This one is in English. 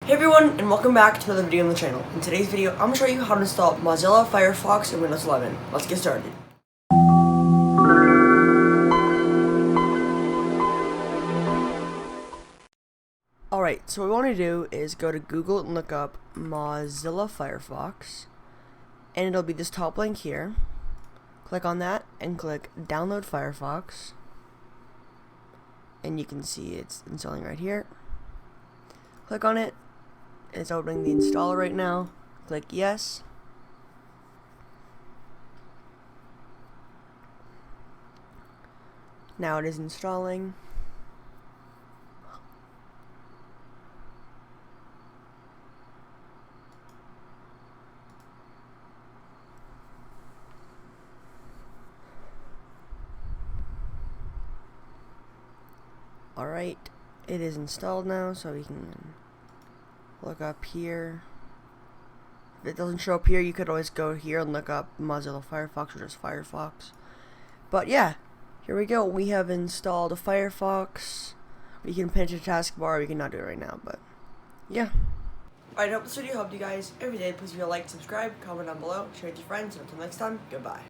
Hey everyone, and welcome back to another video on the channel. In today's video, I'm going to show you how to install Mozilla Firefox in Windows 11. Let's get started. Alright, so what we want to do is go to Google and look up Mozilla Firefox. And it'll be this top link here. Click on that and click Download Firefox. And you can see it's installing right here. Click on it. It's opening the installer right now. Click yes. Now it is installing. Alright, it is installed now, so we can look up here. If it doesn't show up here, you could always go here and look up Mozilla Firefox or just Firefox. But yeah, here we go. We have installed a Firefox. We can pinch a taskbar. We cannot do it right now, but yeah. Alright, I hope this video helped you guys. Every day, please leave a like, subscribe, comment down below, share with your friends, and until next time, goodbye.